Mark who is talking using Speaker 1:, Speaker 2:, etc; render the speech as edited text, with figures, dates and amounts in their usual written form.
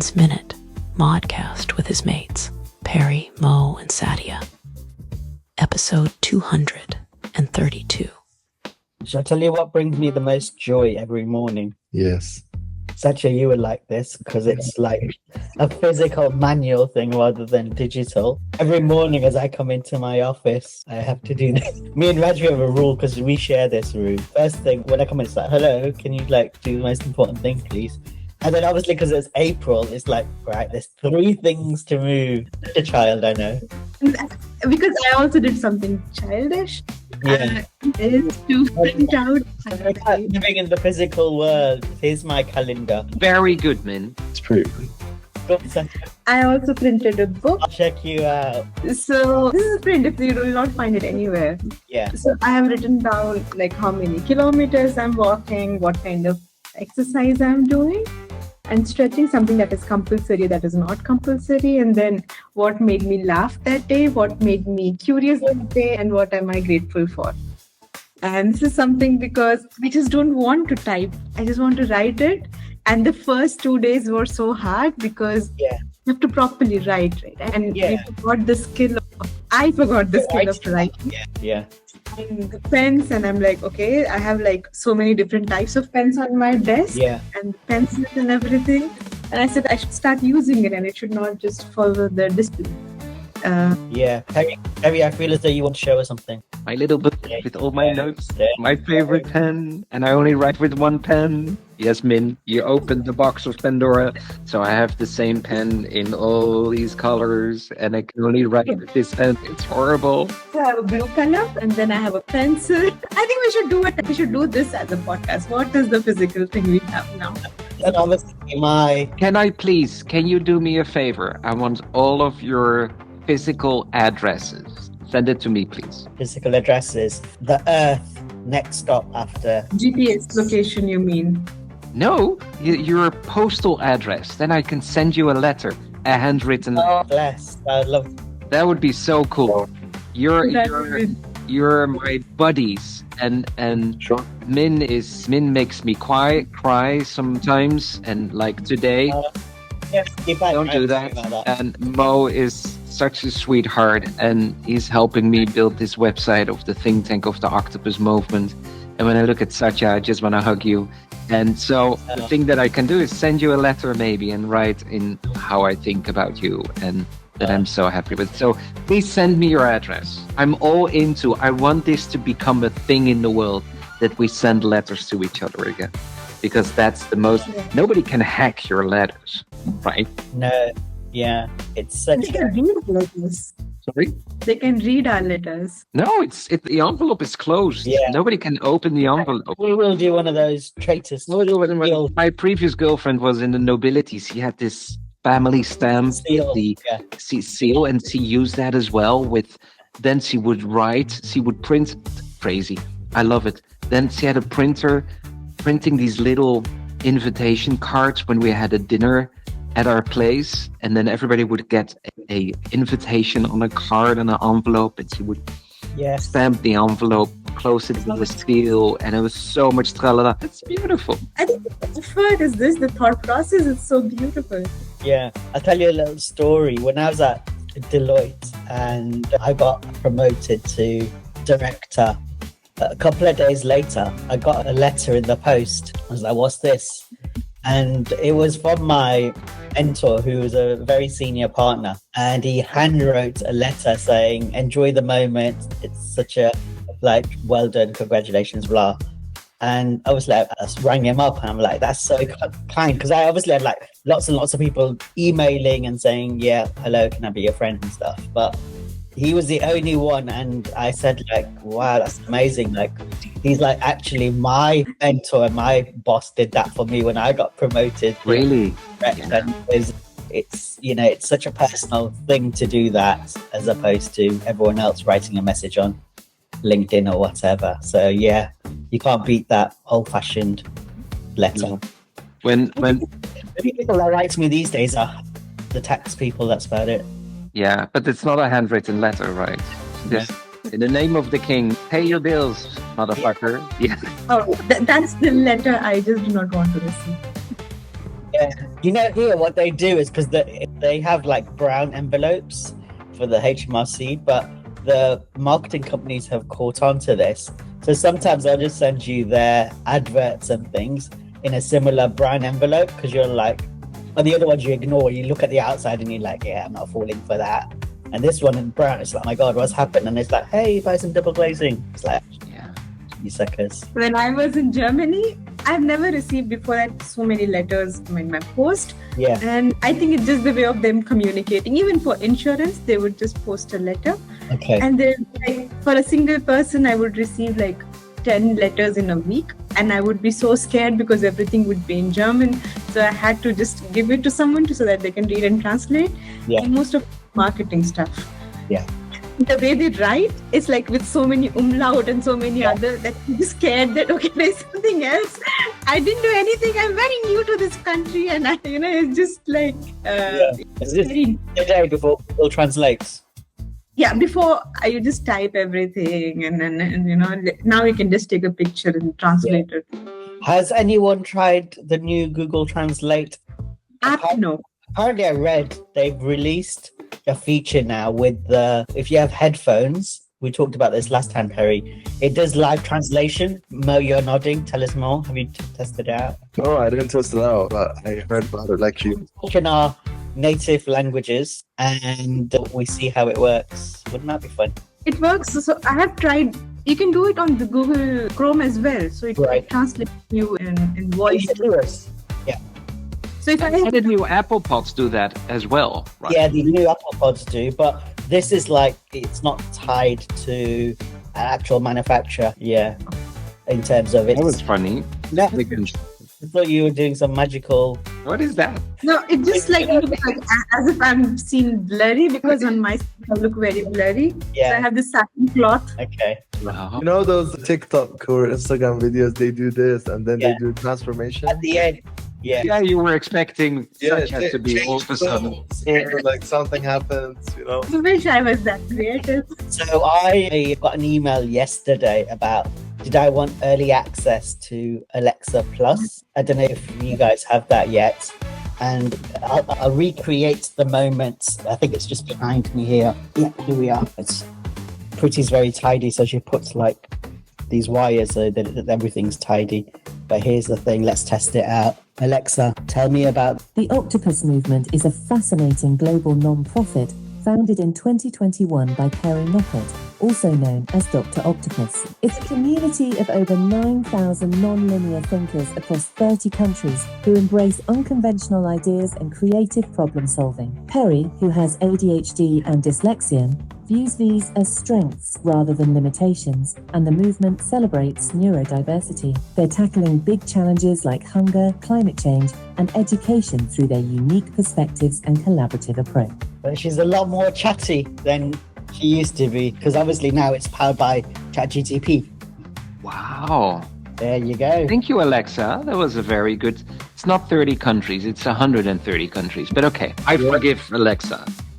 Speaker 1: Man's Minute, Modcast with his mates, Perry, Mo, and Sadia. Episode 232.
Speaker 2: Shall I tell you what brings me the most joy every morning?
Speaker 3: Yes.
Speaker 2: Satya, you would like this because it's like a physical manual thing rather than digital. Every morning as I come into my office, I have to do this. Me and Raju have a rule because we share this room. First thing, when I come in, it's like, hello, can you do the most important thing, please? And then obviously because it's April, it's like, right, there's 3 things to move. A child, I know.
Speaker 4: Because I also did something childish.
Speaker 2: Yeah.
Speaker 4: Is to print out.
Speaker 2: Living in the physical world. Here's my calendar.
Speaker 5: Very good, man.
Speaker 3: It's pretty good.
Speaker 4: I also printed a book.
Speaker 2: I'll check you out.
Speaker 4: So this is a print if you will not find it anywhere.
Speaker 2: Yeah.
Speaker 4: So I have written down like how many kilometers I'm walking, what kind of exercise I'm doing, and stretching, something that is compulsory, that is not compulsory, and then what made me laugh that day, what made me curious that day, and what am I grateful for. And this is something because I just don't want to type. I just want to write it. And the first 2 days were so hard because you have to properly write, right? And I forgot the skill of writing.
Speaker 2: Yeah.
Speaker 4: And the pens, and I'm like, okay, I have like so many different types of pens on my desk and pencils and everything. And I said I should start using it and it should not just follow the discipline.
Speaker 2: Harry, I feel as though you want to show us something.
Speaker 5: My little book with all my notes, my favorite pen, and I only write with one pen. Yes, Min, you opened the box of Pandora, so I have the same pen in all these colors, and I can only write with this pen. It's horrible.
Speaker 4: So I have a blue color, and then I have a pencil. I think we should do it. We should do this as a podcast. What is the physical thing we have now?
Speaker 2: And obviously
Speaker 5: Can you do me a favor? I want all of your physical addresses. Send it to me, please.
Speaker 2: Physical addresses. The Earth next stop after
Speaker 4: GPS location, you mean?
Speaker 5: No, your postal address. Then I can send you a letter, a handwritten.
Speaker 2: Oh, bless. I'd love.
Speaker 5: That would be so cool. You're my buddies, and
Speaker 3: Sure.
Speaker 5: Min makes me cry sometimes, and like today.
Speaker 2: Yes,
Speaker 5: Don't do that. And Mo is such a sweetheart, and he's helping me build this website of the think tank of the octopus movement. And when I look at Satya, I just want to hug you. And so the thing that I can do is send you a letter maybe and write in how I think about you and that I'm so happy with. So please send me your address. I'm all into, I want this to become a thing in the world that we send letters to each other again. Because that's the most, nobody can hack your letters, right?
Speaker 2: No, yeah, it's such.
Speaker 4: They can read letters.
Speaker 5: Sorry?
Speaker 4: They can read our letters.
Speaker 5: No, the envelope is closed.
Speaker 2: Yeah.
Speaker 5: Nobody can open the envelope.
Speaker 2: We will do one of those traitors.
Speaker 5: My previous girlfriend was in the nobility. She had this family stamp,
Speaker 2: Seal,
Speaker 5: the seal, and she used that as well. Then she would write, she would print. Crazy, I love it. Then she had a printer printing these little invitation cards when we had a dinner at our place, and then everybody would get a invitation on a card and an envelope, and she would stamp the envelope, close it with a seal, and it was so much tralala. It's beautiful.
Speaker 4: I think the effort is this, the thought process is so beautiful.
Speaker 2: Yeah, I'll tell you a little story. When I was at Deloitte and I got promoted to director, a couple of days later, I got a letter in the post. I was like, what's this? And it was from my mentor, who was a very senior partner. And he handwrote a letter saying, enjoy the moment. It's such a, well done, congratulations, blah. And I was like, I rang him up and I'm like, that's so kind. Because I obviously had lots and lots of people emailing and saying, yeah, hello, can I be your friend and stuff? But he was the only one, and I said wow, that's amazing. He's actually my mentor, and my boss did that for me when I got promoted.
Speaker 5: Really?
Speaker 2: And it's such a personal thing to do that, as opposed to everyone else writing a message on LinkedIn or whatever. So yeah, you can't beat that old-fashioned letter.
Speaker 5: When
Speaker 2: the people that write to me these days are the tax people. That's about it.
Speaker 5: Yeah, but it's not a handwritten letter, right? Just in the name of the king, pay your bills, motherfucker. Yeah.
Speaker 4: Oh, that's the letter I just do not want to receive.
Speaker 2: Yeah. You know, here what they do is because they have like brown envelopes for the HMRC, but the marketing companies have caught on to this. So sometimes I'll just send you their adverts and things in a similar brown envelope because you're like, and the other ones you ignore. You look at the outside and you're like, yeah, I'm not falling for that. And this one in brown, it's like, oh my God, what's happened? And it's like, hey, buy some double glazing. It's like,
Speaker 5: Yeah.
Speaker 2: you suckers.
Speaker 4: When I was in Germany, I've never received before that so many letters in my post.
Speaker 2: Yeah.
Speaker 4: And I think it's just the way of them communicating. Even for insurance, they would just post a letter.
Speaker 2: Okay.
Speaker 4: And then like, for a single person, I would receive like 10 letters in a week. And I would be so scared because everything would be in German. So I had to just give it to someone so that they can read and translate.
Speaker 2: Yeah.
Speaker 4: And most of marketing stuff.
Speaker 2: Yeah.
Speaker 4: The way they write, it's like with so many umlaut and so many other that you're scared that, okay, there's something else. I didn't do anything. I'm very new to this country. And it's just like...
Speaker 2: Is this the day before Google translates?
Speaker 4: Yeah, before you just type everything and now you can just take a picture and translate it.
Speaker 2: Has anyone tried the new Google Translate
Speaker 4: App? No.
Speaker 2: Apparently I read they've released a feature now with if you have headphones, we talked about this last time, Perry, it does live translation. Mo, you're nodding, tell us more. Have you tested it out?
Speaker 3: No, I didn't test it out, but I heard about it like you.
Speaker 2: In our native languages and we see how it works. Wouldn't that be fun?
Speaker 4: It works. So I have tried. You can do it on the Google Chrome as well. So it translates you in voice.
Speaker 2: Yeah.
Speaker 4: So if
Speaker 5: And the new Apple Pods do that as well, right?
Speaker 2: Yeah, the new Apple Pods do, but this is like, it's not tied to an actual manufacturer. Yeah. In terms of it.
Speaker 5: That was funny.
Speaker 2: No, I thought you were doing some magical...
Speaker 5: What is that?
Speaker 4: No, it just like looks like as if I'm seen blurry because on my screen I look very blurry.
Speaker 2: Yeah.
Speaker 4: So I have this satin cloth.
Speaker 2: Okay.
Speaker 5: Wow.
Speaker 3: You know those TikTok or Instagram videos, they do this and then they do transformation?
Speaker 2: At the end. Yeah.
Speaker 5: Yeah, you were expecting
Speaker 3: Yeah,
Speaker 5: such to be all of a sudden.
Speaker 3: like something happens, you know.
Speaker 4: I wish I was that creative.
Speaker 2: So I got an email yesterday about, did I want early access to Alexa Plus? I don't know if you guys have that yet. And I'll recreate the moment. I think it's just behind me here. Yeah, here we are. Pretty's very tidy, so she puts like these wires so that everything's tidy. But here's the thing, let's test it out. Alexa, tell me about...
Speaker 6: The Octopus Movement is a fascinating global non-profit founded in 2021 by Perry Knockert, also known as Dr. Octopus. It's a community of over 9,000 non-linear thinkers across 30 countries who embrace unconventional ideas and creative problem solving. Perry, who has ADHD and dyslexia, views these as strengths rather than limitations, and the movement celebrates neurodiversity. They're tackling big challenges like hunger, climate change, and education through their unique perspectives and collaborative approach.
Speaker 2: But she's a lot more chatty than she used to be, because obviously now it's powered by ChatGPT.
Speaker 5: Wow.
Speaker 2: There you go.
Speaker 5: Thank you, Alexa. That was a very good... It's not 30 countries, it's 130 countries. But okay, I forgive Alexa.